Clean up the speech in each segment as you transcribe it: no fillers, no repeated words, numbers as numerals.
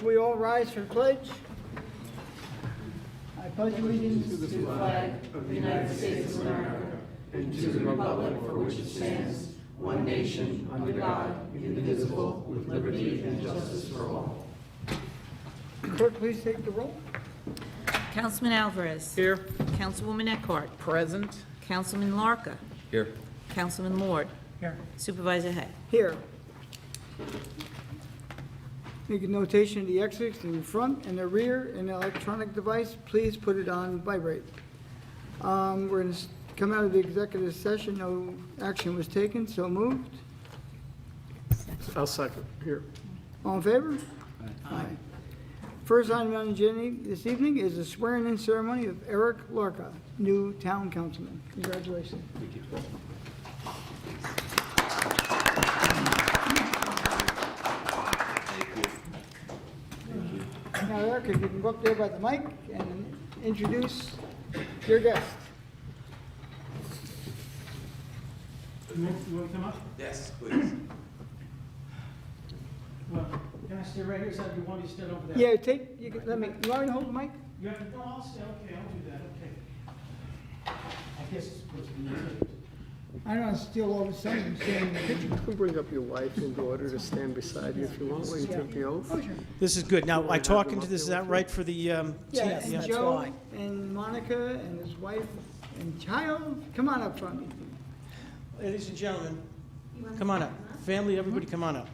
We all rise for the pledge. I pledge allegiance to the flag of the United States of America and to the republic for which it stands, one nation, under God, indivisible, with liberty and justice for all. Clerk, please take the roll. Councilman Alvarez. Here. Councilwoman Eckhart. Present. Councilman Larka. Here. Councilman Lord. Here. Supervisor Hay. Here. Make a notation of the exits in front and the rear and the electronic device. Please put it on vibrate. We're going to come out of the executive session. No action was taken, so moved. I'll second. Here. All in favor? Aye. First item on the agenda this evening is the swearing-in ceremony of Eric Larka, new town councilman. Congratulations. Now, Eric, if you can go up there by the mic and introduce your guest. You want to come up? Yes, please. Well, can I stay right here, so you want me to stand over there? Yeah, you want me to hold the mic? You have to, no, I'll stay, okay, I'll do that, okay. I guess it's supposed to be taped. I don't want to steal all the sun and stand in the kitchen. You can bring up your wife and daughter to stand beside you if you want while you take the oath. Oh, sure. This is good. Now, I talk into this, is that right for the, Yeah, team? and Joe and Monica and his wife and child, come on up front. Ladies and gentlemen, come on up. Family, everybody come on up.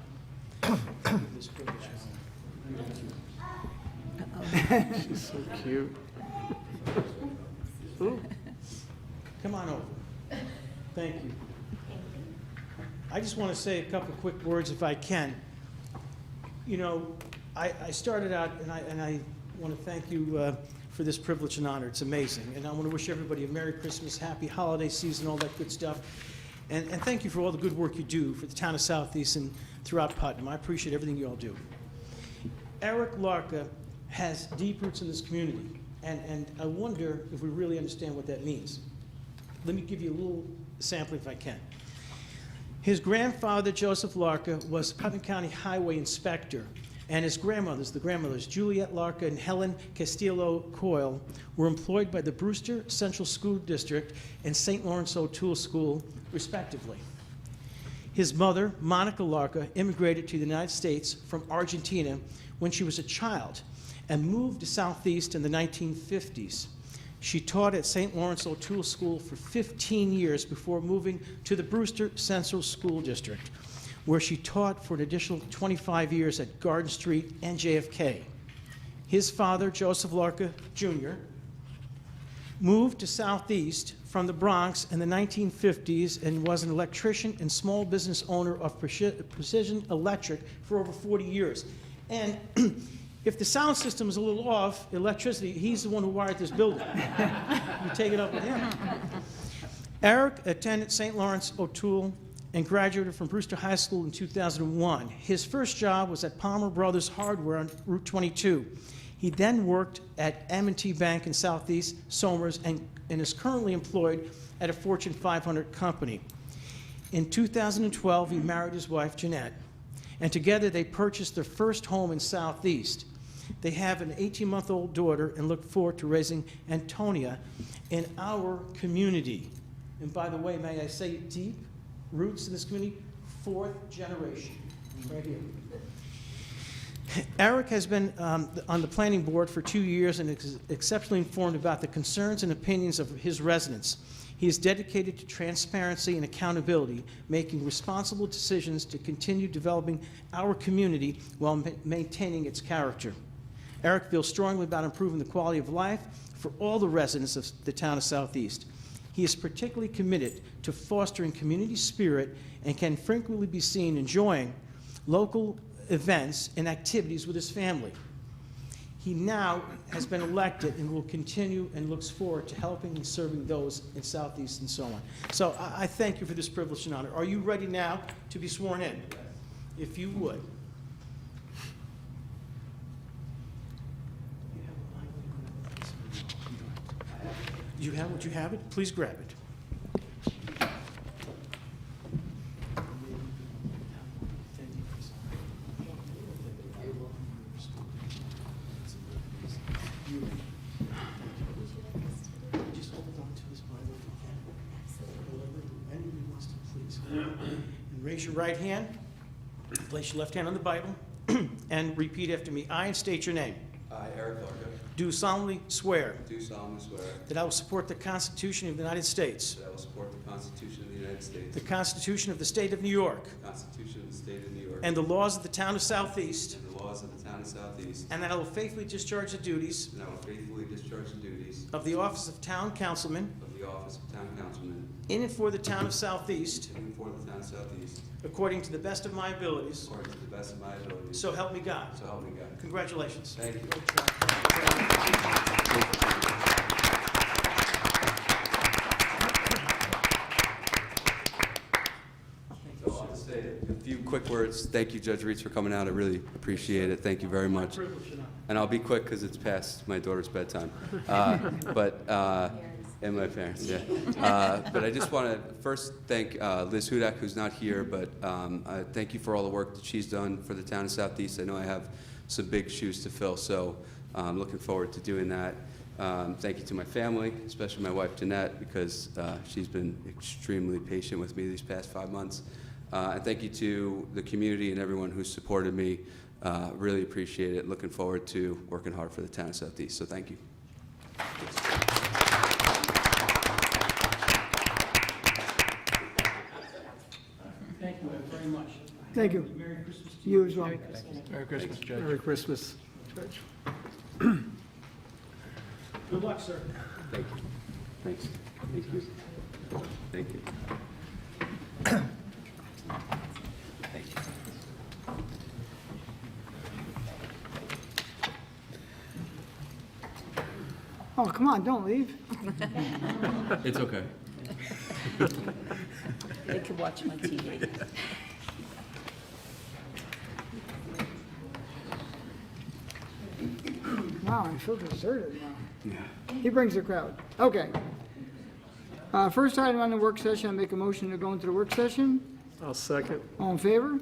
She's so cute. Ooh. Come on over. Thank you. I just want to say a couple quick words if I can. You know, I started out, and I want to thank you for this privilege and honor. It's amazing. And I want to wish everybody a Merry Christmas, Happy Holiday Season, all that good stuff. And thank you for all the good work you do for the town of Southeast and throughout Putnam. I appreciate everything you all do. Eric Larka has deep roots in this community, and I wonder if we really understand what that means. Let me give you a little sampling if I can. His grandfather, Joseph Larka, was Putnam County Highway Inspector, and his grandmothers, Juliet Larka and Helen Castillo Coyle, were employed by the Brewster Central School District and St. Lawrence O'Toole School, respectively. His mother, Monica Larka, immigrated to the United States from Argentina when she was a child and moved to Southeast in the 1950s. She taught at St. Lawrence O'Toole School for 15 years before moving to the Brewster Central School District, where she taught for an additional 25 years at Garden Street and JFK. His father, Joseph Larka, Jr., moved to Southeast from the Bronx in the 1950s and was an electrician and small business owner of Precision Electric for over 40 years. And if the sound system is a little off, electricity, he's the one who wired this building. You take it up with him. Eric attended St. Lawrence O'Toole and graduated from Brewster High School in 2001. His first job was at Palmer Brothers Hardware on Route 22. He then worked at M&T Bank in Southeast Somers and is currently employed at a Fortune 500 company. In 2012, he married his wife, Jeanette, and together they purchased their first home in Southeast. They have an 18-month-old daughter and look forward to raising Antonia in our community. And by the way, may I say deep roots in this community? 4th generation, right here. Eric has been on the planning board for 2 years and is exceptionally informed about the concerns and opinions of his residents. He is dedicated to transparency and accountability, making responsible decisions to continue developing our community while maintaining its character. Eric feels strongly about improving the quality of life for all the residents of the town of Southeast. He is particularly committed to fostering community spirit and can frequently be seen enjoying local events and activities with his family. He now has been elected and will continue and looks forward to helping and serving those in Southeast and so on. So I thank you for this privilege and honor. Are you ready now to be sworn in? If you would. You have, would you have it? Please grab it. raise your right hand, place your left hand on the Bible, and repeat after me. I, and state your name, I, Eric Larka, do solemnly swear do solemnly swear that I will support the Constitution of the United States, that I will support the Constitution of the United States, the Constitution of the State of New York, the Constitution of the State of New York, and the laws of the town of Southeast, and the laws of the town of Southeast, and that I will faithfully discharge the duties and I will faithfully discharge the duties of the office of town councilman of the office of town councilman in and for the town of Southeast, in and for the town of Southeast, according to the best of my abilities. according to the best of my abilities. So help me God. So help me God. Congratulations. Thank you. So I'll just say a few quick words. Thank you, Judge Reitz, for coming out. I really appreciate it. Thank you very much. And I'll be quick because it's past my daughter's bedtime. And my parents, yeah. But I just want to first thank Liz Hudak, who's not here, but I thank you for all the work that she's done for the town of Southeast. I know I have some big shoes to fill, so I'm looking forward to doing that. Thank you to my family, especially my wife Jeanette, because she's been extremely patient with me these past 5 months. And thank you to the community and everyone who's supported me. Really appreciate it. Looking forward to working hard for the town of Southeast, so thank you. Thank you very much. Thank you. Merry Christmas to You as well. Merry Christmas, Judge. Merry Christmas. Good luck, sir. Thank you. Thanks. Thank you. Thank you. Thank you. Oh, come on, don't leave. It's okay. They could watch my TV. Wow, I feel deserted now. He brings the crowd. Okay. First item on the work session, I make a motion to go into the work session. I'll second. All in favor?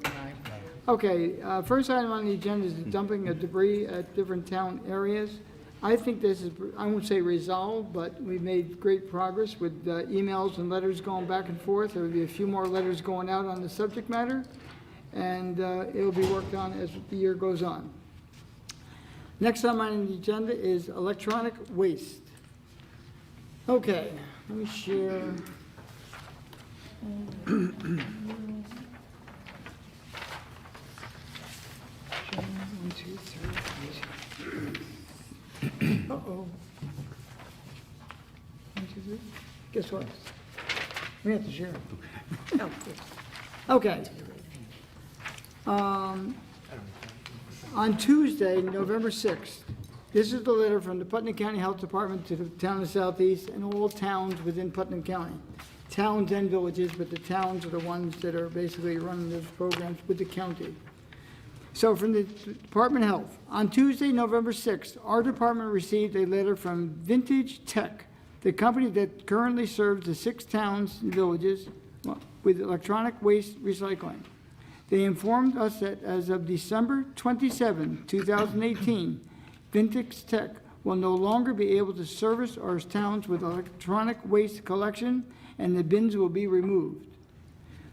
Okay, first item on the agenda is the dumping of debris at different town areas. I think this is, I won't say resolved, but we've made great progress with emails and letters going back and forth. There will be a few more letters going out on the subject matter, and it'll be worked on as the year goes on. Next item on the agenda is electronic waste. Okay, let me share. One, two, three. Uh-oh. 1, 2, 3. Guess what? We have to share. Oh, good. Okay. On Tuesday, November 6th, this is the letter from the Putnam County Health Department to the town of Southeast and all towns within Putnam County. Towns and villages, but the towns are the ones that are basically running those programs with the county. So from the Department of Health, on Tuesday, November 6th, our department received a letter from Vintage Tech, the company that currently serves the 6 towns and villages with electronic waste recycling. They informed us that as of December 27, 2018, Vintage Tech will no longer be able to service our towns with electronic waste collection, and the bins will be removed.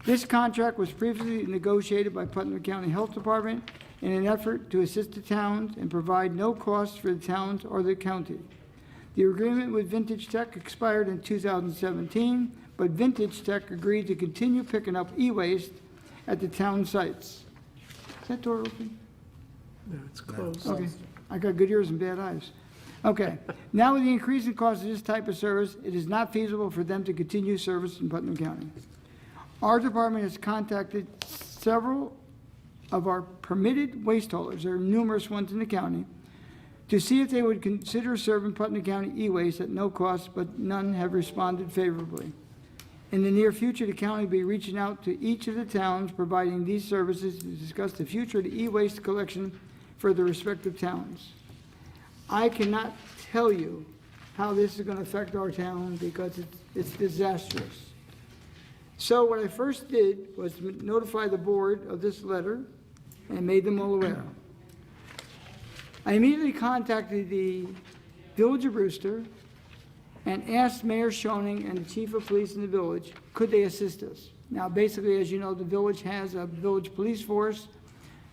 This contract was previously negotiated by Putnam County Health Department in an effort to assist the towns and provide no costs for the towns or the county. The agreement with Vintage Tech expired in 2017, but Vintage Tech agreed to continue picking up e-waste at the town sites. Is that door open? No, it's closed. Okay, I got good ears and bad eyes. Okay, now with the increasing cost of this type of service, it is not feasible for them to continue service in Putnam County. Our department has contacted several of our permitted waste haulers, there are numerous ones in the county, to see if they would consider serving Putnam County e-waste at no cost, but none have responded favorably. In the near future, the county will be reaching out to each of the towns providing these services to discuss the future of the e-waste collection for the respective towns. I cannot tell you how this is going to affect our town because it's disastrous. So what I first did was notify the board of this letter and made them all aware. I immediately contacted the Village of Brewster and asked Mayor Schoening and the Chief of Police in the village, could they assist us? Now, basically, as you know, the village has a village police force.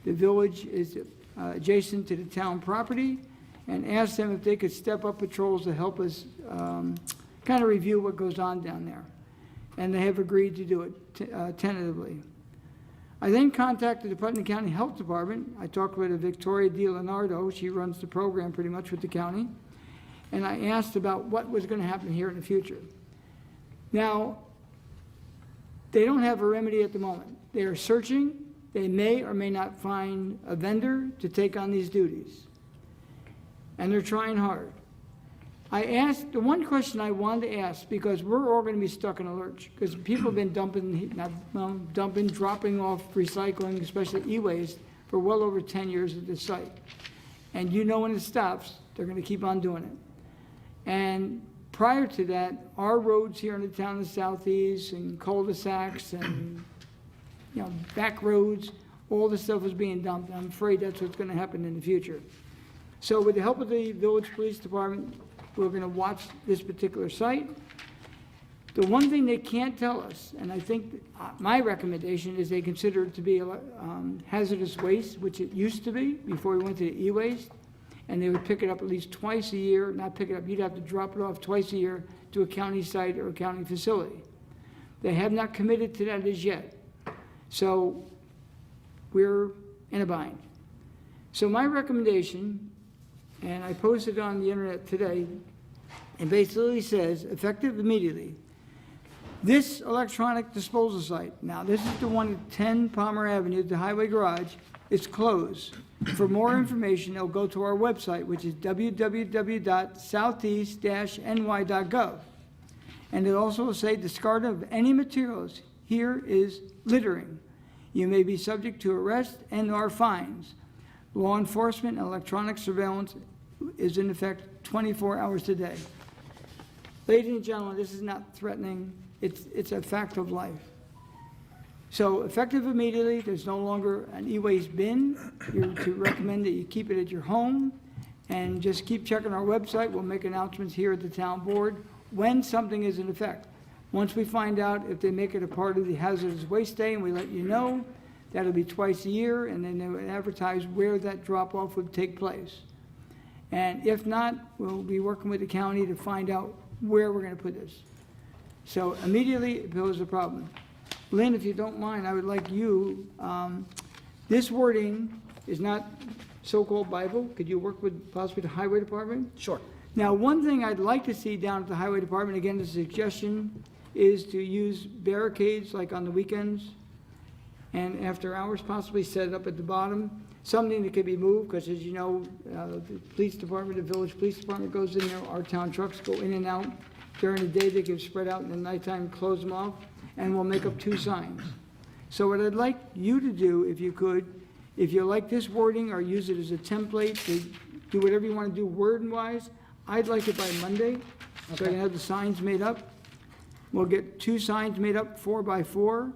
The village is adjacent to the town property, and asked them if they could step up patrols to help us kind of review what goes on down there. And they have agreed to do it tentatively. I then contacted the Putnam County Health Department. I talked with Victoria DiLeonardo. She runs the program pretty much with the county. And I asked about what was going to happen here in the future. Now, they don't have a remedy at the moment. They are searching. They may or may not find a vendor to take on these duties. And they're trying hard. I asked, the one question I wanted to ask, because we're all going to be stuck in a lurch, because people have been dropping off recycling, especially e-waste, for well over 10 years at this site. And you know when it stops, they're going to keep on doing it. And prior to that, our roads here in the town of Southeast and cul-de-sacs and, you know, back roads, all this stuff was being dumped. I'm afraid that's what's going to happen in the future. So with the help of the village police department, we're going to watch this particular site. The one thing they can't tell us, and I think my recommendation is they consider it to be hazardous waste, which it used to be before we went to the e-waste, and they would pick it up at least twice a year, not pick it up, you'd have to drop it off twice a year to a county site or a county facility. They have not committed to that as yet. So we're in a bind. So my recommendation, and I posted on the internet today, and basically says, effective immediately, this electronic disposal site, now this is the one at 10 Palmer Avenue, the highway garage, it's closed. For more information, they'll go to our website, which is www.southeast-ny.gov. And it also will say, discard of any materials here is littering. You may be subject to arrest and/or fines. Law enforcement and electronic surveillance is in effect 24 hours a day. Ladies and gentlemen, this is not threatening, it's a fact of life. So effective immediately, there's no longer an e-waste bin. You're to recommend that you keep it at your home, and just keep checking our website. We'll make announcements here at the town board when something is in effect. Once we find out if they make it a part of the hazardous waste day, and we let you know, that'll be twice a year, and then they would advertise where that drop-off would take place. And if not, we'll be working with the county to find out where we're going to put this. So immediately, it poses a problem. Lynn, if you don't mind, I would like you, this wording is not so-called Bible. Could you work with possibly the highway department? Sure. Now, one thing I'd like to see down at the highway department, again, the suggestion is to use barricades like on the weekends and after hours, possibly set it up at the bottom, something that could be moved, because as you know, the police department, the village police department goes in there, our town trucks go in and out. During the day, they can spread out, in the nighttime, close them off, and we'll make up 2 signs. So what I'd like you to do, if you could, if you like this wording or use it as a template to do whatever you want to do word-wise, I'd like it by Monday, so I can have the signs made up. We'll get 2 signs made up, 4 by 4.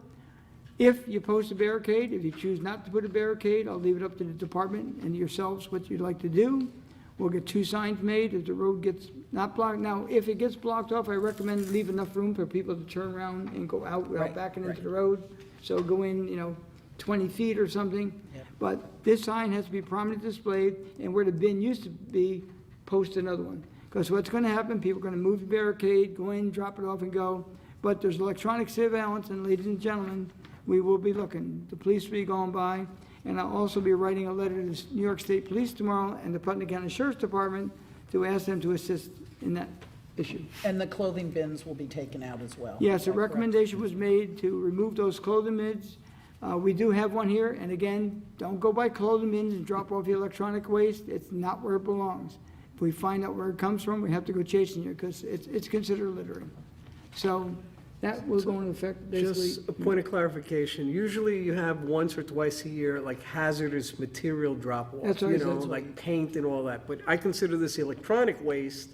If you post a barricade, if you choose not to put a barricade, I'll leave it up to the department and yourselves what you'd like to do. We'll get 2 signs made if the road gets not blocked. Now, if it gets blocked off, I recommend leave enough room for people to turn around and go out without Right, backing into right. the road. So go in, 20 feet or something. Yep. But this sign has to be prominently displayed, and where the bin used to be, post another one. Because what's going to happen, people are going to move the barricade, go in, drop it off and go. But there's electronic surveillance, and ladies and gentlemen, we will be looking. The police will be going by, and I'll also be writing a letter to the New York State Police tomorrow and the Putnam County Sheriff's Department to ask them to assist in that issue. And the clothing bins will be taken out as well. Yes, Is a that correct? recommendation was made to remove those clothing bins. We do have one here, and again, don't go by clothing bins and drop off your electronic waste. It's not where it belongs. If we find out where it comes from, we have to go chasing it, because it's considered littering. So that will go into effect basically. Just a point of clarification, usually you have once or twice a year, like hazardous material drop-off. That's what I said. Like paint and all that, but I consider this electronic waste.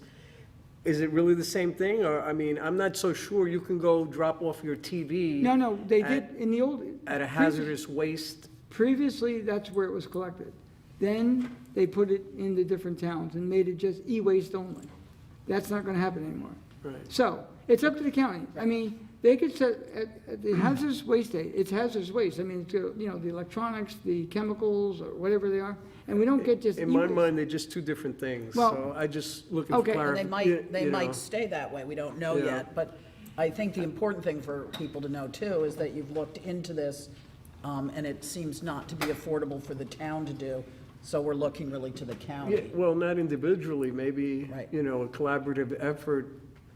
Is it really the same thing, or, I'm not so sure you can go drop off your TV. No, they did, in the old. At a hazardous waste. Previously, that's where it was collected. Then they put it in the different towns and made it just e-waste only. That's not gonna happen anymore. Right. So, it's up to the county. they could set, at the hazardous waste day, it's hazardous waste. I mean, it's, the electronics, the chemicals, or whatever they are, and we don't get just In my e-waste. mind, they're just two different things, Well- so I just looking for Okay. And And clarification. they might stay that way, we don't know Yeah. yet. But I think the important thing for people to know too is that you've looked into this, and it seems not to be affordable for the town to do, so we're looking really to the Yeah, county. well, not individually, maybe, Right. a collaborative effort,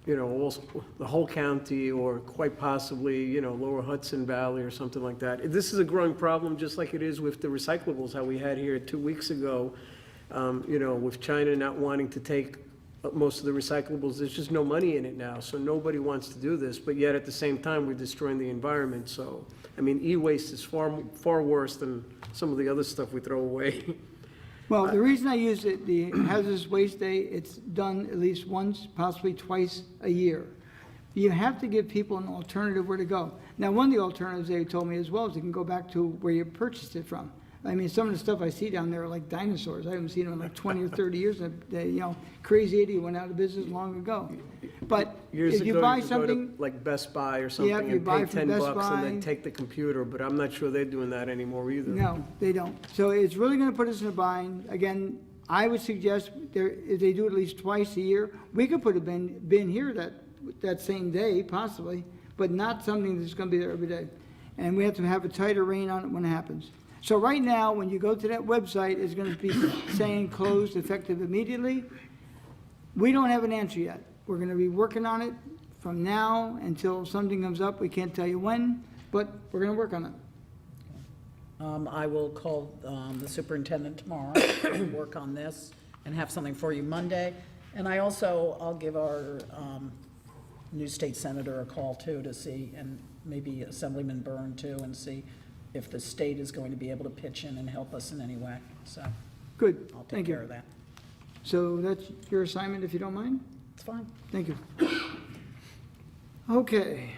also the whole county, or quite possibly, Lower Hudson Valley or something like that. This is a growing problem, just like it is with the recyclables, how we had here 2 weeks ago, with China not wanting to take most of the recyclables. There's just no money in it now, so nobody wants to do this, but yet at the same time, we're destroying the environment. So, I mean, e-waste is far worse than some of the other stuff we throw away. Well, the reason I use it, the hazardous waste day, it's done at least once, possibly twice a year. You have to give people an alternative where to go. Now, one of the alternatives they told me as well is you can go back to where you purchased it from. I mean, some of the stuff I see down there are like dinosaurs. I haven't seen them in like 20 or 30 years. Crazy Idiot went out of business long ago. But Years if you ago, buy you could go to something, like Best Buy or something you and buy pay from Best $10 and then Buy. take the computer, but I'm not sure they're doing that anymore either. no, they don't. So it's really gonna put us in a bind. Again, I would suggest if they do it at least twice a year, we could put a bin here that same day, possibly, but not something that's gonna be there every day. And we have to have a tighter rein on it when it happens. So right now, when you go to that website, it's gonna be saying closed effective immediately. We don't have an answer yet. We're gonna be working on it from now until something comes up. We can't tell you when, but we're gonna work on it. I will call the superintendent tomorrow, and work on this, and have something for you Monday. And I'll give our new state senator a call too, to see, and maybe Assemblyman Byrne too, and see if the state is going to be able to pitch in and help us in any way. So Good, I'll take thank care you. of that. So that's your assignment, if you don't mind? It's fine. Thank you. Okay.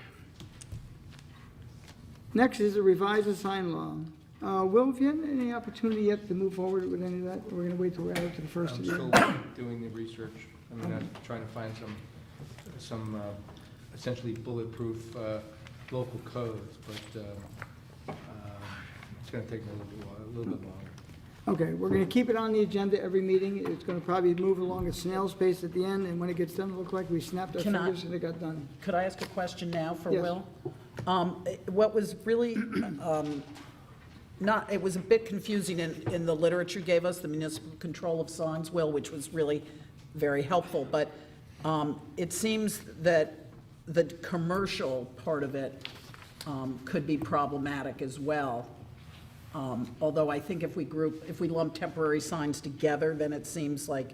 Next is a revised assign law. Will, have you had any opportunity yet to move forward with any of that? Or we're gonna wait till we're out to the first I'm of the still year? doing the research. I mean, I'm trying to find some essentially bulletproof local codes, but it's gonna take me a little bit longer. Okay, we're gonna keep it on the agenda every meeting. It's gonna probably move along at snail's pace at the end, and when it gets done, it'll look like we snapped our Can I- fingers and it got done. Could I ask a question now for Yes. Will? What was really, it was a bit confusing in the literature you gave us, the municipal control of signs, Will, which was really very helpful, but it seems that the commercial part of it could be problematic as well. Although I think if we lump temporary signs together, then it seems like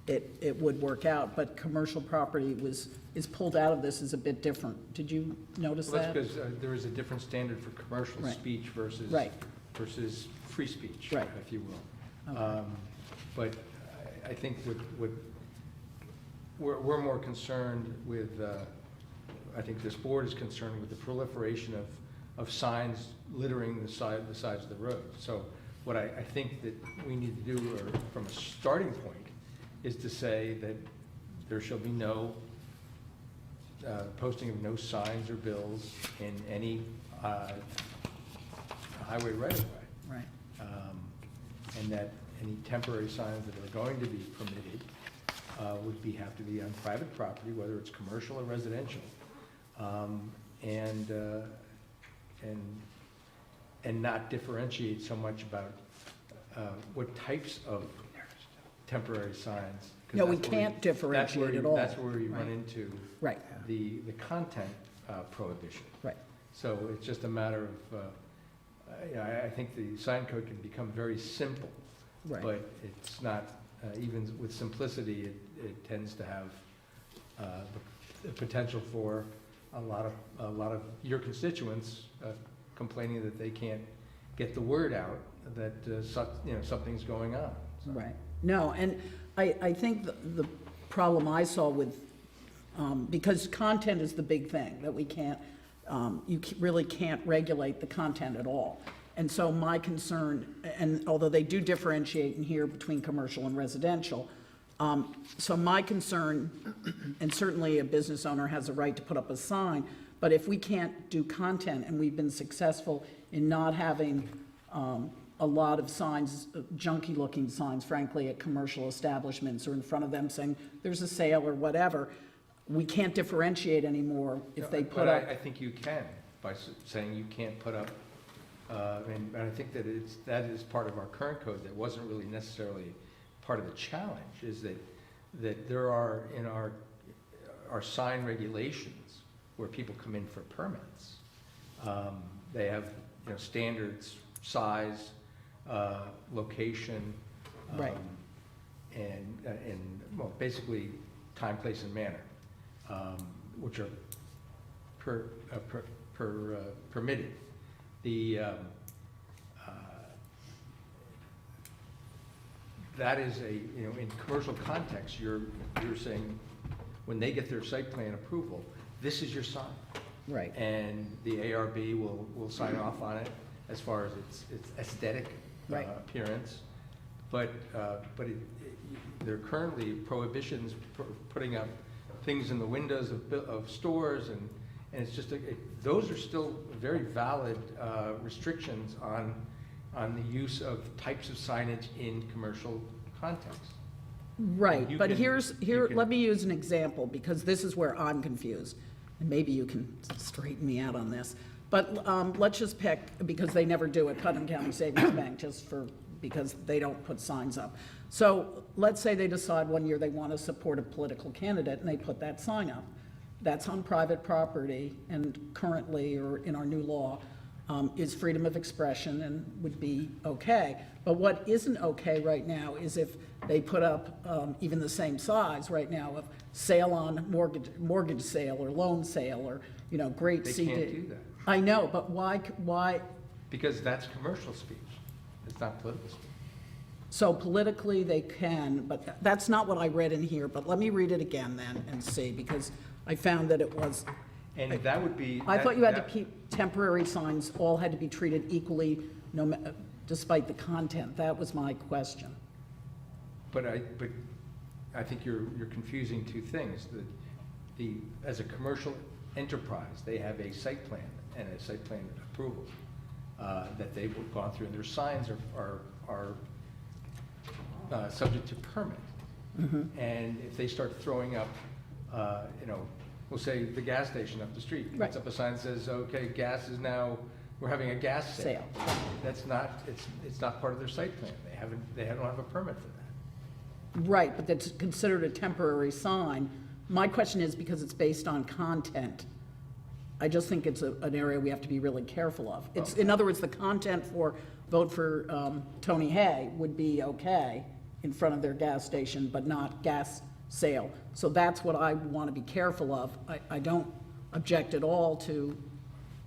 it would work out, but commercial property is pulled out of this is a bit different. Did you notice Well, that's that? because there is a different standard for commercial Right. speech versus Right. free speech, Right. if you will. But I think we're more concerned with, I think this board is concerned with the proliferation of signs littering the sides of the road. So what I think that we need to do, or from a starting point, is to say that there shall be no posting of no signs or bills in any highway right-of-way. Right. And that any temporary signs that are going to be permitted would have to be on private property, whether it's commercial or residential. And not differentiate so much about what types of temporary signs. 'cause No, we that's where can't differentiate at all. That's where you run Right. into Right, the content prohibition. right. So it's just a matter of, I think the sign code can become very simple. Right. But it's not, even with simplicity, it tends to have the potential for a lot of your constituents complaining that they can't get the word out that, something's going on. So- Right. No, and I think the problem I saw with, because content is the big thing, that we can't, really can't regulate the content at all. And so my concern, and although they do differentiate in here between commercial and residential, so my concern, and certainly a business owner has a right to put up a sign, But if we can't do content, and we've been successful in not having a lot of signs, junky-looking signs, frankly, at commercial establishments or in front of them saying there's a sale or whatever, we can't differentiate anymore if they put But up. I think you can, by saying you can't put up, and I think that that is part of our current code that wasn't really necessarily part of the challenge, is that there are, in our sign regulations, where people come in for permits, they have, standards, size, location, Right. and well, basically, time, place, and manner, which are permitted. That is in commercial context, you're saying, when they get their site plan approval, this is your sign. Right. And the ARB will sign off on it as far as its aesthetic Right. appearance. But there are currently prohibitions putting up things in the windows of stores, and it's just, those are still very valid restrictions on the use of types of signage in commercial context. Right, You but can- here, you can- let me use an example, because this is where I'm confused, and maybe you can straighten me out on this. But let's just pick, because they never do it, Putnam County Savings Bank, because they don't put signs up. So let's say they decide one year they want to support a political candidate, and they put that sign up. That's on private property, and currently, or in our new law, is freedom of expression and would be okay. But what isn't okay right now is if they put up even the same size right now of sale on mortgage sale or loan sale, or, great They CD. can't do that. I know, but why, Because that's commercial speech. It's not political speech. so politically they can, but that's not what I read in here, but let me read it again then and see, because I found that it was, And that would be. I thought you had to that- keep temporary signs, all had to be treated equally, despite the content. That was my question. But I think you're confusing two things. As a commercial enterprise, they have a site plan and a site plan approval that they've gone through, and their signs are subject to permit. And if they start throwing up, we'll say the gas station up the street, Right. puts up a sign that says, okay, gas is now, we're having a gas sale. That's not, it's not part of their site plan. They don't have a permit for that. Right, but that's considered a temporary sign. My question is, because it's based on content, I just think it's an area we have to be really careful of. It's, in other words, the content for vote for Tony Hay would be okay in front of their gas station, but not gas sale. So that's what I want to be careful of. I don't object at all to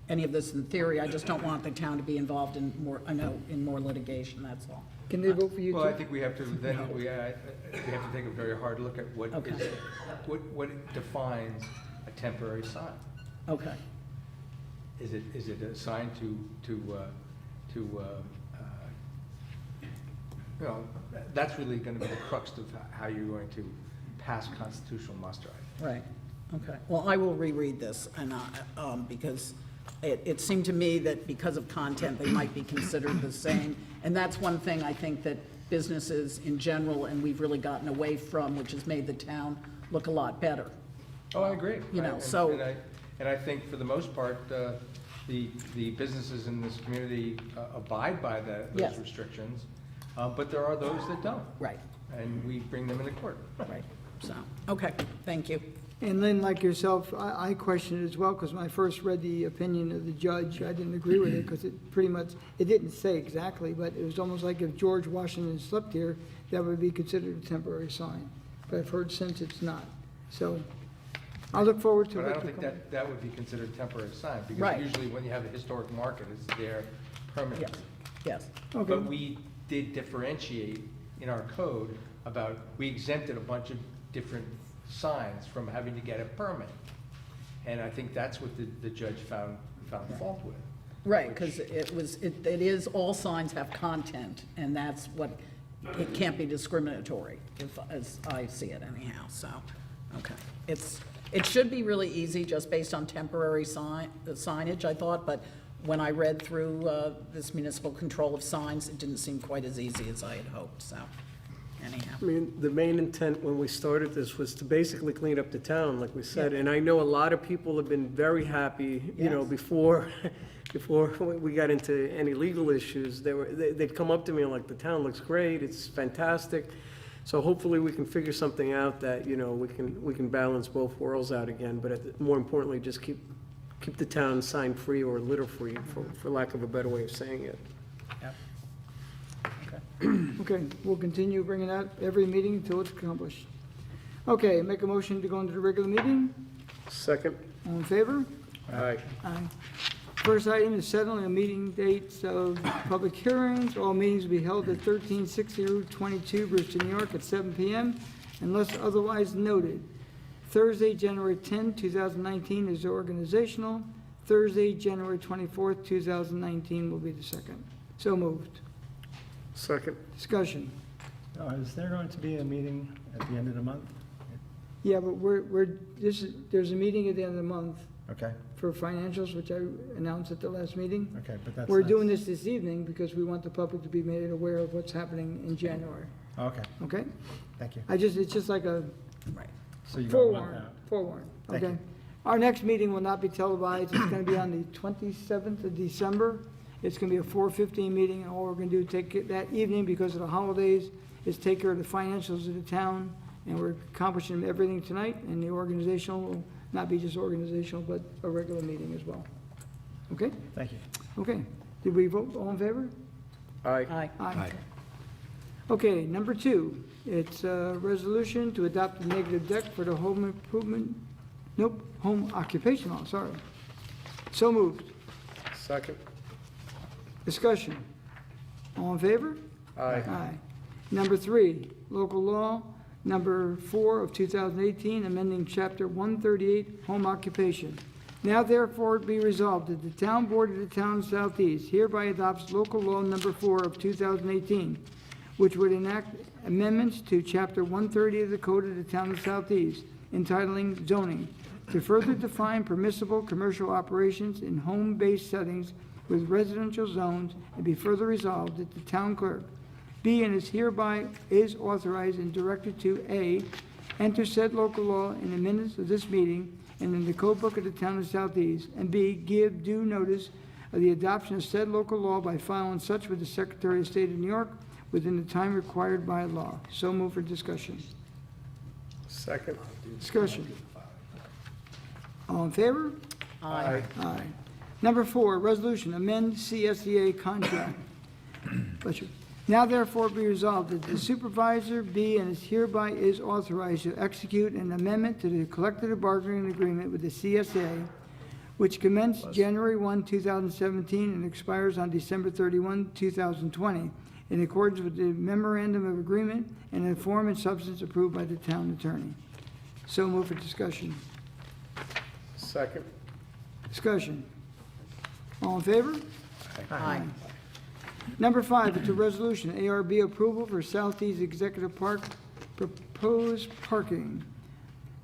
any of this in theory. I just don't want the town to be involved in more litigation, that's all. Can they vote for you too? Well, I think we have to, then, we have to take a very hard look at what Okay. what defines a temporary sign. Okay, Is it a sign that's really gonna be the crux of how you're going to pass constitutional muster, I think. right, okay. Well, I will reread this, and, because it seemed to me that because of content, they might be considered the same. And that's one thing I think that businesses in general, and we've really gotten away from, which has made the town look a lot better. Oh, I agree. You know, And- so- And I think for the most part, the businesses in this community abide by Yes. those restrictions, but there are those that don't. Right, And we bring them into court. right. So, okay, thank you. And Lynn, like yourself, I questioned it as well, because when I first read the opinion of the judge, I didn't agree with it, because it pretty much, it didn't say exactly, but it was almost like if George Washington slept here, that would be considered a temporary sign. But I've heard since it's not. So I'll look forward to But I what don't you think come. that would be considered a temporary sign, because Right. usually when you have a historic market, it's there Yes, permanently. yes, Okay. But we did differentiate in our code about, we exempted a bunch of different signs from having to get a permit. And I think that's what the judge found fault with. right, because it is, all signs have content, and that's what, it can't be discriminatory, as I see it anyhow, so, okay. It should be really easy, just based on temporary signage, I thought, but when I read through this municipal control of signs, it didn't seem quite as easy as I had hoped, so anyhow. I mean, the main intent when we started this was to basically clean up the town, like we said, and I know a lot of people have been very happy, you know, Yes. before we got into any legal issues, they'd come up to me and like, the town looks great, it's fantastic. So hopefully we can figure something out that, you know, we can balance both worlds out again, but more importantly, just keep the town sign-free or litter-free, for lack of a better way of saying it. Okay, we'll continue bringing that every meeting until it's accomplished. Okay, make a motion to go into the regular meeting. Second? All in favor? Aye. Aye. First item is settling the meeting dates of public hearings. All meetings will be held at 1360 Route 22, Brewster, New York, at 7 p.m. unless otherwise noted. Thursday, January 10, 2019 is organizational. Thursday, January 24th, 2019 will be the second. So moved. Second? Discussion. Is there going to be a meeting at the end of the month? Yeah, but there's a meeting at the end of the month Okay, for financials, which I announced at the last meeting. okay, but that's. We're not- doing this evening because we want the public to be made aware of what's happening in January, Okay, okay? thank you. It's just like a Right. So you don't want forewarn, that. forewarn, Thank okay? you. Our next meeting will not be televised. It's gonna be on the 27th of December. It's gonna be a 4:15 meeting, and all we're gonna do take it that evening because of the holidays is take care of the financials of the town, and we're accomplishing everything tonight, and the organizational will not be just organizational, but a regular meeting as well. Okay? Thank you. Okay. Did we vote? All in favor? Aye. Aye. Okay, number 2, it's a resolution to adopt a negative deck for the home improvement, home occupation law, sorry. So moved. Second? Discussion. All in favor? Aye. Aye. Number 3, local law, number 4 of 2018, amending chapter 138, home occupation. Now therefore be resolved that the town board of the town of Southeast hereby adopts local law number 4 of 2018, which would enact amendments to chapter 130 of the code of the town of Southeast, entitling zoning, to further define permissible commercial operations in home-based settings with residential zones, and be further resolved that the town clerk be and is hereby is authorized and directed to A, enter said local law in the minutes of this meeting and in the code book of the town of Southeast, and B, give due notice of the adoption of said local law by filing such with the Secretary of State of New York within the time required by law. So move for discussion. Second? Discussion. All in favor? Aye. Aye. Number 4, resolution, amend CSEA contract. Bless you. Now therefore be resolved that the supervisor be and is hereby is authorized to execute an amendment to the collective bargaining agreement with the CSA, which commenced January 1, 2017 and expires on December 31, 2020, in accordance with the memorandum of agreement and in form and substance approved by the town attorney. So move for discussion. Second? Discussion. All in favor? Aye. Number 5, it's a resolution, ARB approval for Southeast Executive Park proposed parking.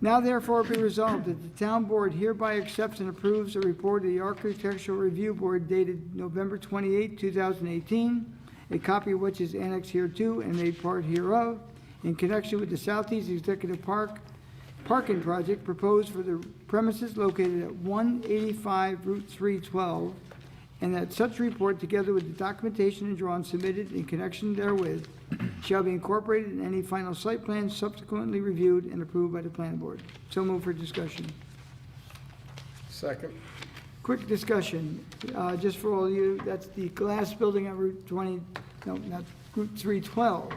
Now therefore be resolved that the town board hereby accepts and approves a report of the Architectural Review Board dated November 28, 2018, a copy of which is annexed hereto and made part hereof, in connection with the Southeast Executive Park parking project proposed for the premises located at 185 Route 312, and that such report, together with the documentation and drawings submitted in connection therewith, shall be incorporated in any final site plan subsequently reviewed and approved by the planning board. So move for discussion. Second? Quick discussion, just for all of you, that's the glass building on Route 20, no, not Route 312.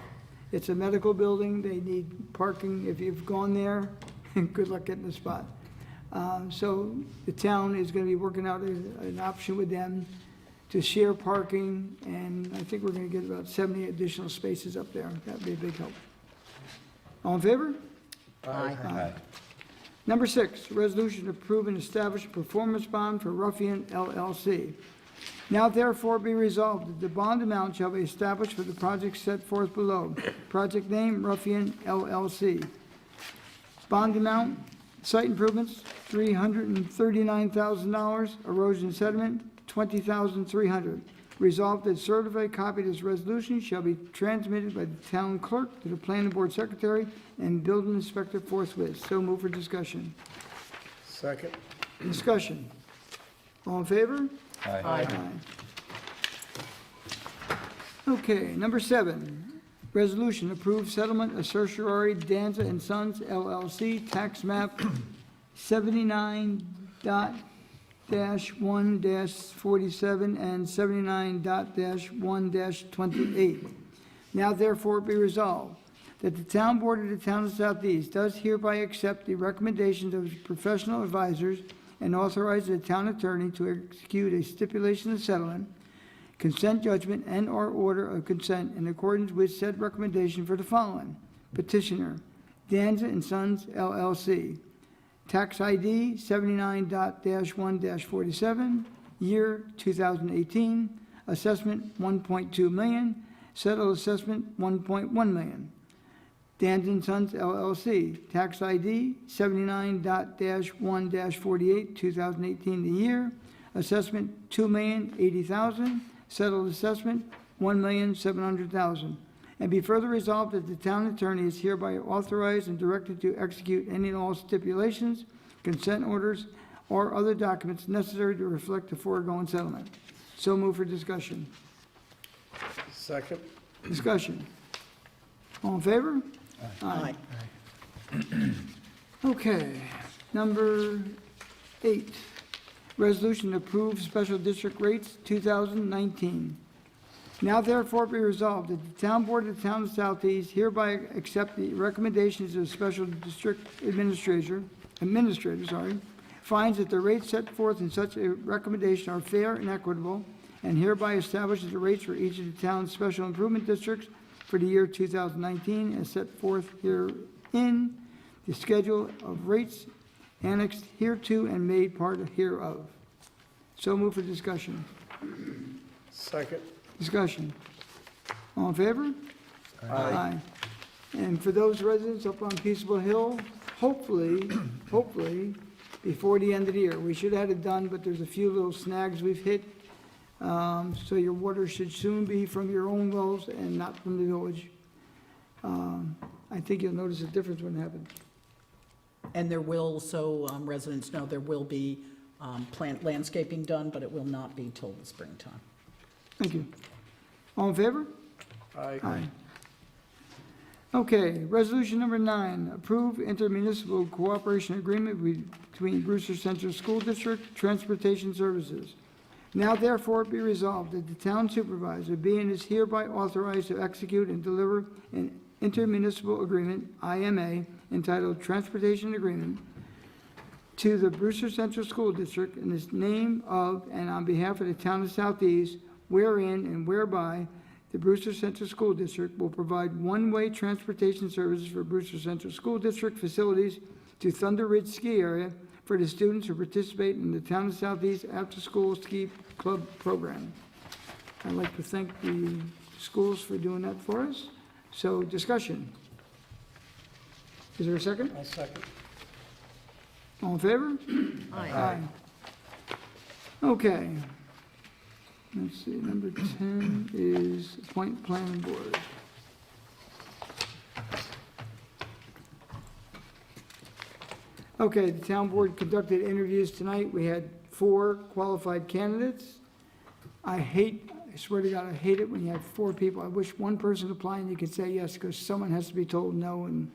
It's a medical building, they need parking. If you've gone there, good luck getting a spot. So the town is going to be working out an option with them to share parking, and I think we're going to get about 70 additional spaces up there. That'd be a big help. All in favor? Aye. Number 6, resolution to approve and establish a performance bond for Ruffian LLC. Now therefore be resolved that the bond amount shall be established for the project set forth below. Project name, Ruffian LLC. Bond amount, Site improvements, $339,000. Erosion sediment, $20,300. Resolved that certified copy of this resolution shall be transmitted by the town clerk to the planning board secretary and building inspector forthwith. So move for discussion. Second. Discussion. All in favor? Aye. Okay, number 7, resolution approved settlement of certiorari Danza and Sons LLC, tax map 79.-1-47 and 79.-1-28. Now therefore be resolved that the town board of the town of Southeast does hereby accept the recommendations of its professional advisors and authorize the town attorney to execute a stipulation of settlement, consent judgment, and/or order of consent in accordance with said recommendation for the following. Petitioner, Danza and Sons LLC. Tax ID 79.-1-47, year 2018. Assessment 1.2 million. Settled assessment 1.1 million. Danza and Sons LLC. Tax ID 79.-1-48, 2018, the year. Assessment $2,080,000. Settled assessment $1,700,000. And be further resolved that the town attorney is hereby authorized and directed to execute any and all stipulations, consent orders, or other documents necessary to reflect the foregoing settlement. So move for discussion. Second. Discussion. All in favor? Aye. Okay, number 8, resolution to approve special district rates 2019. Now therefore be resolved that the town board of the town of Southeast hereby accept the recommendations of the special district administrator, finds that the rates set forth in such a recommendation are fair and equitable, and hereby establishes the rates for each of the town's special improvement districts for the year 2019 as set forth herein, the schedule of rates annexed hereto and made part hereof. So move for discussion. Second. Discussion. All in favor? Aye. And for those residents up on Peaceable Hill, hopefully, before the end of the year, we should have had it done, but there's a few little snags we've hit. So your water should soon be from your own wells and not from the village. I think you'll notice a difference when it happens. And there will, so residents know, there will be plant landscaping done, but it will not be till the springtime. Thank you. All in favor? Aye. Okay, resolution number 9, approve intermunicipal cooperation agreement between Brewster Central School District Transportation Services. Now therefore be resolved that the town supervisor be and is hereby authorized to execute and deliver an intermunicipal agreement, IMA, entitled Transportation Agreement, to the Brewster Central School District in the name of and on behalf of the town of Southeast, wherein and whereby the Brewster Central School District will provide one-way transportation services for Brewster Central School District facilities to Thunder Ridge Ski Area for the students who participate in the town of Southeast after-school ski club program. I'd like to thank the schools for doing that for us. So discussion. Is there a second? I'll second. All in favor? Aye. Okay. Let's see, number 10 is appoint planning board. Okay, the town board conducted interviews tonight. We had 4 qualified candidates. I swear to God, I hate it when you have 4 people. I wish one person applying, you could say yes, because someone has to be told no, and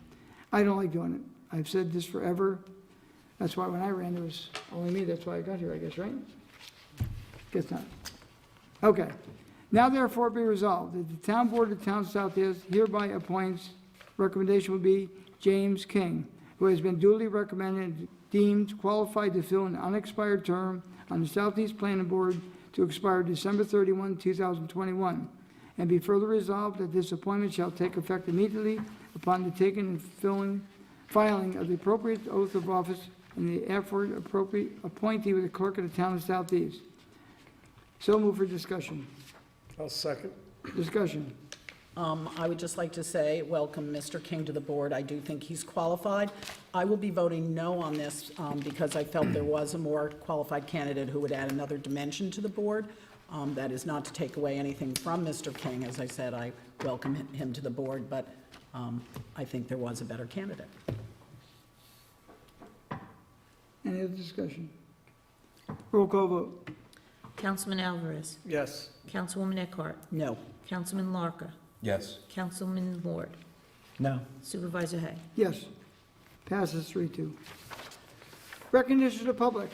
I don't like doing it. I've said this forever. That's why when I ran, there was only me. That's why I got here, I guess, right? Guess not. Okay. Now therefore be resolved that the town board of the town of Southeast hereby appoints, recommendation would be James King, who has been duly recommended and deemed qualified to fill an unexpired term on the Southeast Planning Board to expire December 31, 2021. And be further resolved that this appointment shall take effect immediately upon the taking and filing of the appropriate oath of office and the afterward appropriate appointee with the clerk of the town of Southeast. So move for discussion. I'll second. Discussion. I would just like to say, welcome Mr. King to the board. I do think he's qualified. I will be voting no on this because I felt there was a more qualified candidate who would add another dimension to the board. That is not to take away anything from Mr. King. As I said, I welcome him to the board, but I think there was a better candidate. Any other discussion? Roll call vote. Councilman Alvarez. Yes. Councilwoman Eckhart. No. Councilman Larka. Yes. Councilman Ward. No. Supervisor Hay. Yes. Passes 3-2. Recognition of the public.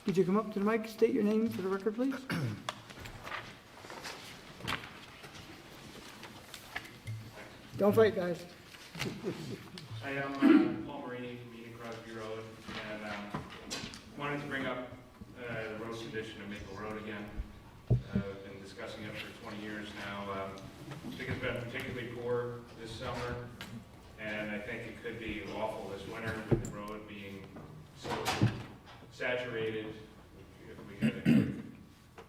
Could you come up to the mic, state your name for the record, please? Don't fight, guys. I am Paul Marini from Eden Crosby Road, and wanted to bring up the road condition of Maple Road again. I've been discussing it for 20 years now. I think it's been particularly poor this summer, and I think it could be awful this winter with the road being so saturated. If we had a quick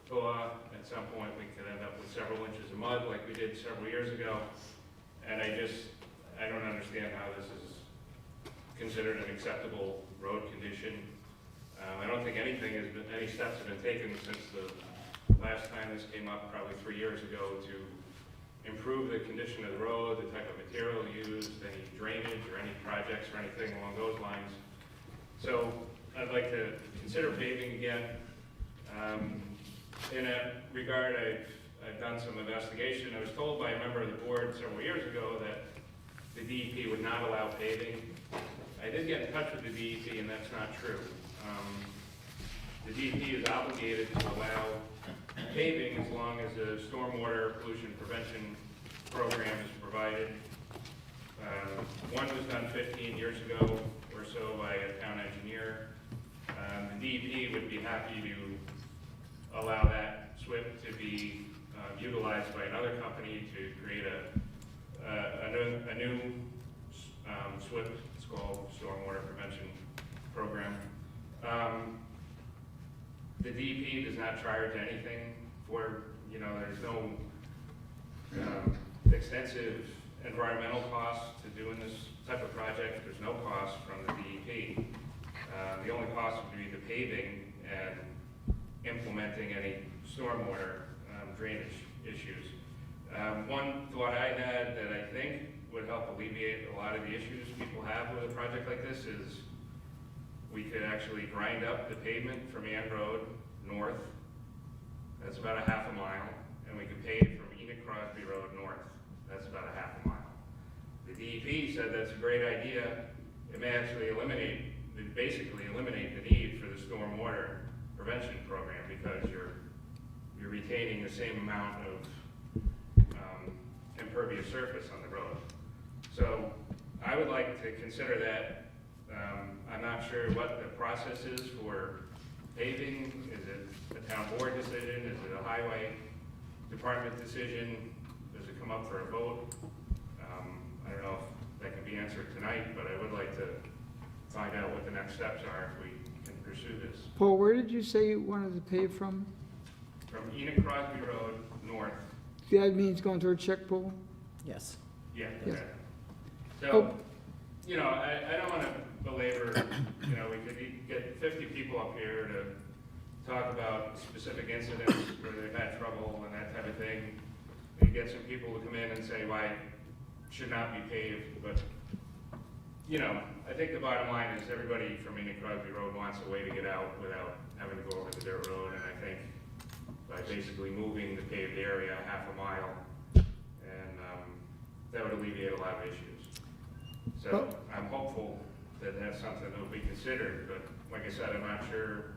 thaw, at some point we could end up with several inches of mud like we did several years ago. And I don't understand how this is considered an acceptable road condition. I don't think any steps have been taken since the last time this came up, probably 3 years ago, to improve the condition of the road, the type of material used, any drainage or any projects or anything along those lines. So I'd like to consider paving again. In that regard, I've done some investigation. I was told by a member of the board several years ago that the DEP would not allow paving. I did get in touch with the DEP, and that's not true. The DEP is obligated to allow paving as long as a stormwater pollution prevention program is provided. One was done 15 years ago or so by a town engineer. The DEP would be happy to allow that SWIP to be utilized by another company to create a new SWIP. It's called Stormwater Prevention Program. The DEP does not charge anything for, there's no extensive environmental costs to doing this type of project. There's no cost from the DEP. The only cost would be the paving and implementing any stormwater drainage issues. One thought I had that I think would help alleviate a lot of the issues people have with a project like this is we could actually grind up the pavement from Ann Road north. That's about a half a mile. And we could pave from Enoch Crosby Road north. That's about a half a mile. The DEP said that's a great idea. It may actually basically eliminate the need for the stormwater prevention program because you're retaining the same amount of impervious surface on the road. So I would like to consider that. I'm not sure what the process is for paving. Is it a town board decision? Is it a highway department decision? Does it come up for a vote? I don't know if that can be answered tonight, but I would like to find out what the next steps are if we can pursue this. Paul, where did you say you wanted to pave from? From Enoch Crosby Road north. That means going toward Check Pool? Yes. Yeah. Yes. Okay. Oh. So, I don't want to belabor, we could get 50 people up here to talk about specific incidents where they've had trouble and that type of thing. We get some people to come in and say why it should not be paved, but, I think the bottom line is everybody from Enoch Crosby Road wants a way to get out without having to go over the dirt road, and I think by basically moving the paved area half a mile, and that would alleviate a lot of issues. So I'm hopeful that that's something that will be considered, but like I said, I'm not sure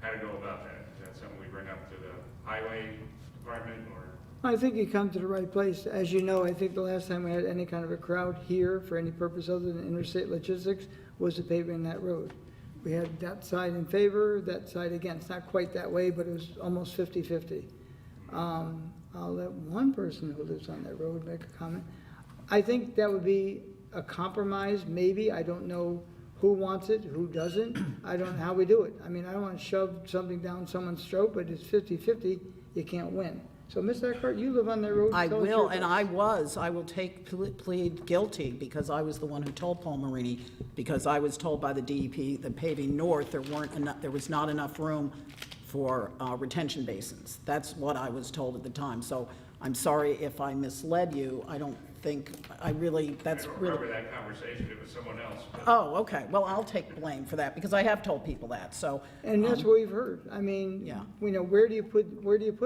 how to go about that. Is that something we bring up to the highway department, or? I think you come to the right place. As you know, I think the last time we had any kind of a crowd here for any purpose other than interstate logistics was the paving in that road. We had that side in favor, that side against. Not quite that way, but it was almost 50-50. I'll let one person who lives on that road make a comment. I think that would be a compromise, maybe. I don't know who wants it, who doesn't. I don't know how we do it. I mean, I don't want to shove something down someone's throat, but it's 50-50, you can't win. So, Ms. Eckhart, you live on that road? I Tell us will, your and thoughts. I will plead guilty, because I was the one who told Paul Marini, because I was told by the DEP that paving north, there was not enough room for retention basins. That's what I was told at the time. So I'm sorry if I misled you. I don't think, I don't remember really. that conversation, it was someone else. but- Oh, okay. Well, I'll take blame for that, because I have told people that, so. And that's what we've heard. I mean, Yeah. you know, where do you put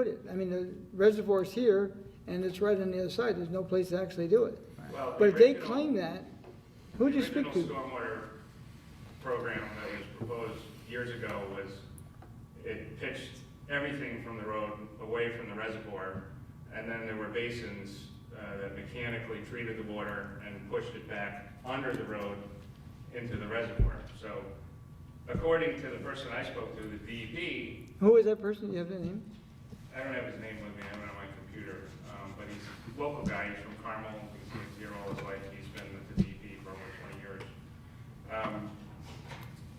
it? I mean, the reservoir's here, and it's right on the other side. There's no place to actually do it. Well, But if they original- claim that, who'd you speak The original to? stormwater program that was proposed years ago was, it pitched everything from the road away from the reservoir, and then there were basins that mechanically treated the water and pushed it back under the road into the reservoir. So according to the person I spoke to, the DEP, Who is that person? You have the name? I don't have his name with me, I have it on my computer, but he's a local guy, he's from Carmel, he's here all his life, he's been with the DEP for over 20 years.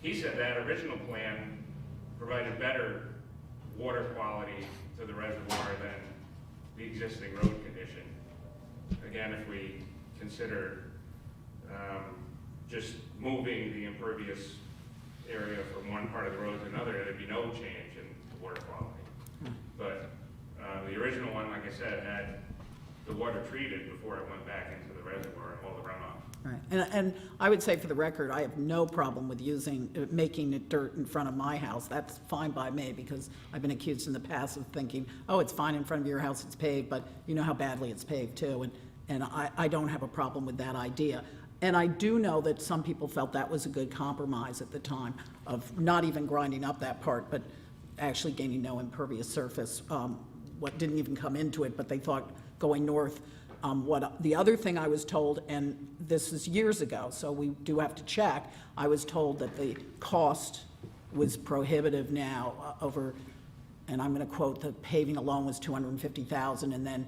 He said that original plan provided better water quality to the reservoir than the existing road condition. Again, if we consider just moving the impervious area from one part of the road to another, there'd be no change in water quality. But the original one, like I said, had the water treated before it went back into the reservoir and all the runoff. Right. And I would say for the record, I have no problem with making it dirt in front of my house. That's fine by me, because I've been accused in the past of thinking, oh, it's fine in front of your house, it's paved, but you know how badly it's paved too. And I don't have a problem with that idea. And I do know that some people felt that was a good compromise at the time, of not even grinding up that part, but actually gaining no impervious surface. What didn't even come into it, but they thought going north. The other thing I was told, and this is years ago, so we do have to check, I was told that the cost was prohibitive now and I'm going to quote, the paving alone was $250,000, and then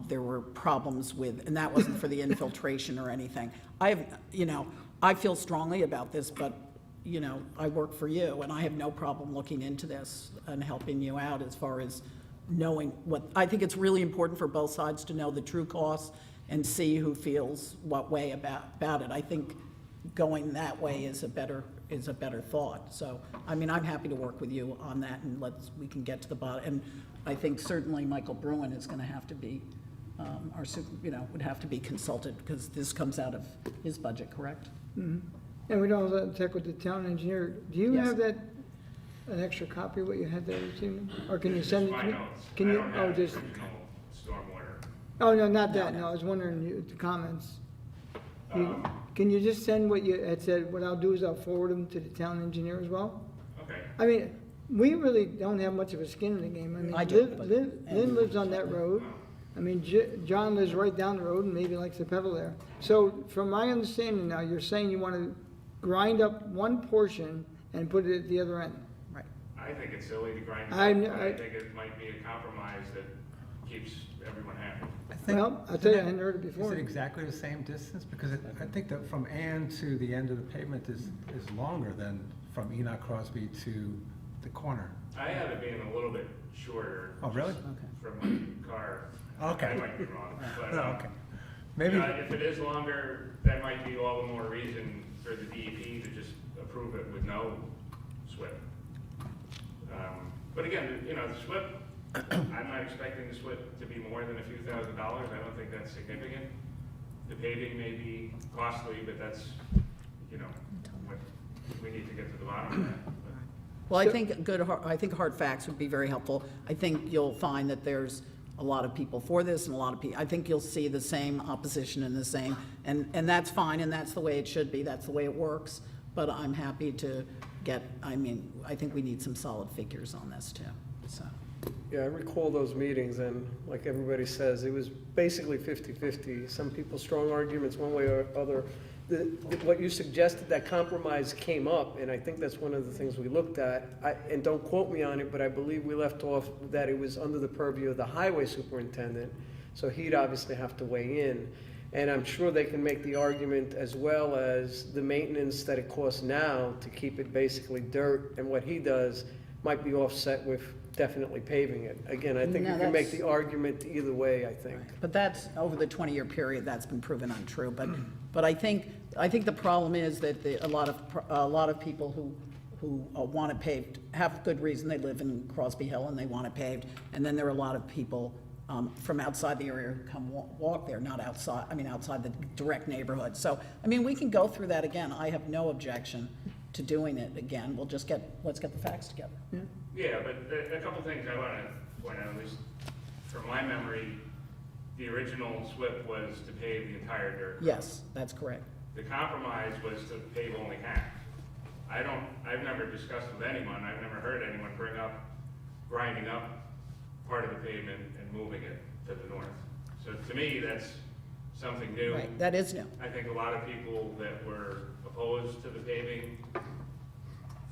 there were problems with, and that wasn't for the infiltration or anything. I feel strongly about this, but, I work for you, and I have no problem looking into this and helping you out as far as knowing I think it's really important for both sides to know the true costs and see who feels what way about it. I think going that way is a better thought. So, I'm happy to work with you on that, and we can get to the bottom. And I think certainly Michael Bruin is going to have to be, would have to be consulted, because this comes out of his budget, correct? And we don't let them check with the town engineer. Do you Yes. have an extra copy of what you had there this evening? Or can you send it to My me? notes. Can I you, don't oh, have just, the original stormwater. oh, no, not that, no, I was wondering the comments. Can you just send what you had said? What I'll do is I'll forward them to the town engineer as well. Okay. We really don't have much of a skin in the game. I do, but- Lynn lives on that road. John lives right down the road and maybe likes to pedal there. So from my understanding now, you're saying you want to grind up one portion and put it at the other end. Right. I think it's silly to grind it up, I'm- but I I- think it might be a compromise that keeps everyone happy. Well, I'll tell you, I hadn't heard it Is before. it exactly the same distance? Because I think that from Ann to the end of the pavement is longer than from Enoch Crosby to the corner. I have it being a little bit shorter. Oh, really? just From my car. Okay. I might be wrong, but, Oh, okay. Maybe, if it is longer, that might be all the more reason for the DEP to just approve it with no SWIP. But again, the SWIP, I'm not expecting the SWIP to be more than a few $1,000s. I don't think that's significant. The paving may be costly, but that's, what we need to get to the bottom of that. But- Well, I think hard facts would be very helpful. I think you'll find that there's a lot of people for this and a lot of people, I think you'll see the same opposition and the same, and that's fine, and that's the way it should be, that's the way it works. But I'm happy to I think we need some solid figures on this too, so. Yeah, I recall those meetings, and like everybody says, it was basically 50-50. Some people, strong arguments one way or other. What you suggested, that compromise came up, and I think that's one of the things we looked at. And don't quote me on it, but I believe we left off that it was under the purview of the highway superintendent, so he'd obviously have to weigh in. And I'm sure they can make the argument, as well as the maintenance that it costs now to keep it basically dirt, and what he does might be offset with definitely paving it. Again, I think No, you can make that's- the argument either way, I think. But that's, over the 20-year period, that's been proven untrue. But I think the problem is that a lot of people who want it paved have good reason. They live in Crosby Hill and they want it paved. And then there are a lot of people from outside the area who come walk there, not outside, outside the direct neighborhood. So, we can go through that again. I have no objection to doing it again. Let's get the facts together. Yeah, but a couple things I want to point out, at least from my memory, the original SWIP was to pave the entire dirt. Yes, that's correct. The compromise was to pave only half. I've never discussed with anyone, I've never heard anyone bring up grinding up part of the pavement and moving it to the north. So to me, that's something new. Right, that is new. I think a lot of people that were opposed to the paving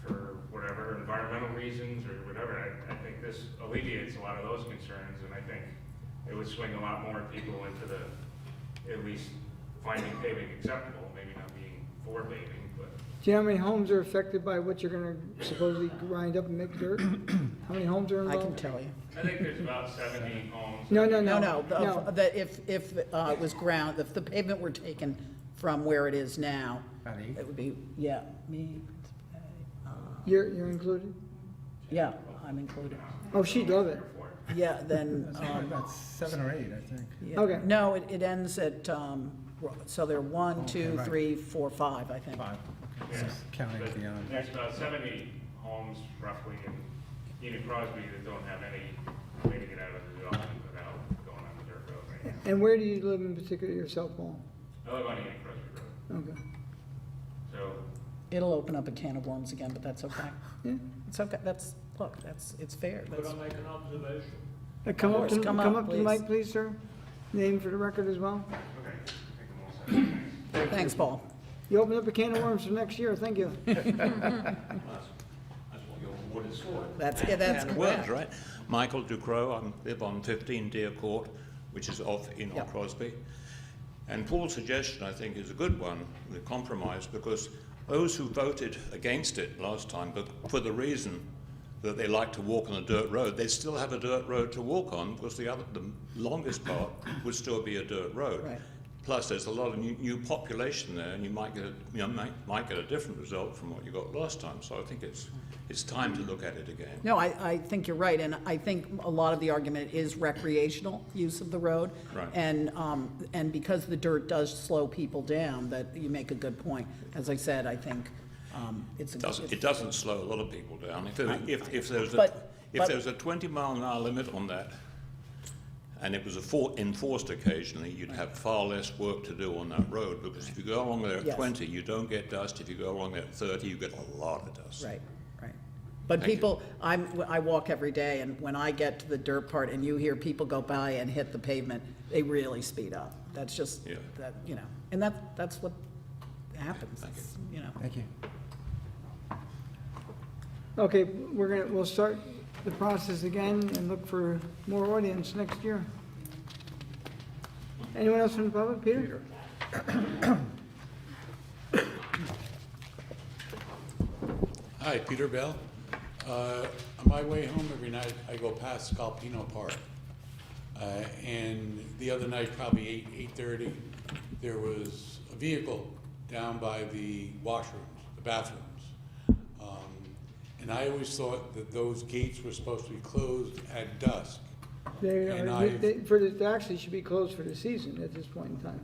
for whatever, environmental reasons or whatever, I think this alleviates a lot of those concerns, and I think it would swing a lot more people into at least finding paving acceptable, maybe not being for paving, but. Do you know how many homes are affected by what you're gonna supposedly grind up and make dirt? How many homes are I involved? can tell you. I think there's about 70 homes. No. That if it was ground, if the pavement were taken from where it is now, About 8? it would be, yeah, You're included? yeah, I'm included. Oh, she'd love it. Yeah, then, About 7 or 8, I think. yeah. Okay. No, it ends at, so there are 1, 2, right. 3, 4, 5, I think. 5, Yeah. counting But beyond. There's about 70 homes roughly in Enid Crosby that don't have any way to get out of the development without going on the dirt road right now. And where do you live in particular yourself, Paul? I live on Enid Crosby Road, Okay. so It'll open up a can of worms again, but that's okay. Yeah. It's okay, it's fair. That's- make an observation? Come up course, to, come come up, up to the mic, please, sir. Name for the record as well. okay, I think I'm all set. Thanks, Paul. You opened up a can of worms for next year, thank you. That's what your board is for. That's And words, correct. right? Michael Ducrow, I live on 15 Deer Court, which is off in Yep. Crosby. And Paul's suggestion, I think, is a good one, the compromise, because those who voted against it last time, but for the reason that they like to walk on a dirt road, they still have a dirt road to walk on, because the longest part would still be a dirt road. Right. Plus, there's a lot of new population there, and you might get a different result from what you got last time. So I think it's time to look at it again. No, I think you're right, and I think a lot of the argument is recreational use of the road. Right. And because the dirt does slow people down, that you make a good point. As I said, I think it's a. It doesn't slow a lot of people down. If there's But- a 20-mile-an-hour limit on that, and it was enforced occasionally, you'd have far less work to do on that road, because if you go along there at Yes. 20, you don't get dust. If you go along there at 30, you get a lot of dust. Right, right. But Thank you. people, I walk every day, and when I get to the dirt part and you hear people go by and hit the pavement, they really speed up. That's just, Yeah. that, and that's what happens, Thank you. It's, Thank you. Okay, we'll start the process again and look for more audience next year. Anyone else from the public? Peter? Hi, Peter Bell. On my way home every night, I go past Scalpino Park. And the other night, probably 8:30, there was a vehicle down by the washrooms, the bathrooms. And I always thought that those gates were supposed to be closed at dusk. They actually should be closed for the season at this point in time.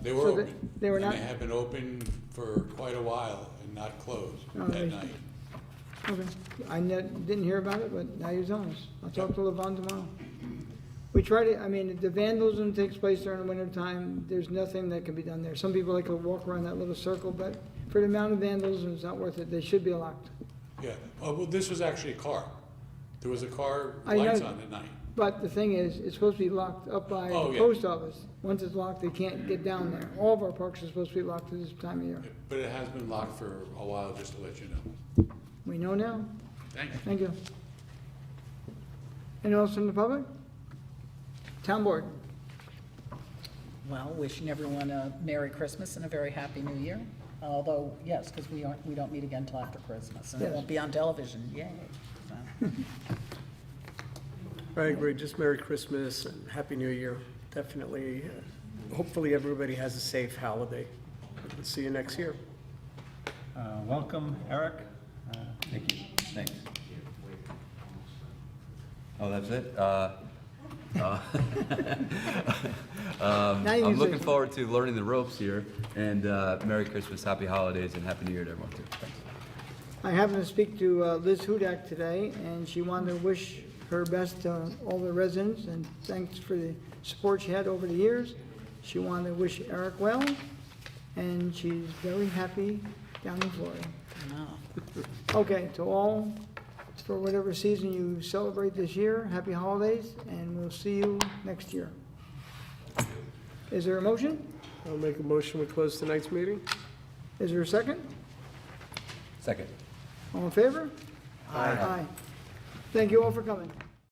They were So open. they were and not- they have been open for quite a while and not closed Oh, at they- night. Okay, I didn't hear about it, but now you're telling us. I'll talk to Levon tomorrow. We try to, the vandalism takes place during the winter time, there's nothing that can be done there. Some people like to walk around that little circle, but for the amount of vandalism, it's not worth it. They should be locked. Yeah, well, this was actually a car. There was a car, I know. lights on at night. But the thing is, it's supposed to be locked up by Oh, the yeah. post office. Once it's locked, they can't get down there. All of our parks are supposed to be locked at this time of year. But it has been locked for a while, just to let you know. We know now. Thank you. Thank you. Anyone else from the public? Town board. Well, wishing everyone a Merry Christmas and a very Happy New Year. Although, yes, because we don't meet again till after Christmas, and it Yes. won't be on television, yay. So, I agree, just Merry Christmas and Happy New Year, definitely. Hopefully, everybody has a safe holiday. We'll see you next year. Welcome, Eric. Thank you. Thanks. Oh, that's it? Now you I'm can say looking something. forward to learning the ropes here, and Merry Christmas, Happy Holidays, and Happy New Year to everyone, too. Thanks. I happened to speak to Liz Hudak today, and she wanted to wish her best to all the residents, and thanks for the support she had over the years. She wanted to wish Eric well, and she's very happy down in Florida. Okay, to all, for whatever season you celebrate this year, happy holidays, and we'll see you next year. Is there a motion? I'll make a motion, we close tonight's meeting. Is there a second? Second. All in favor? Aye. Thank you all for coming.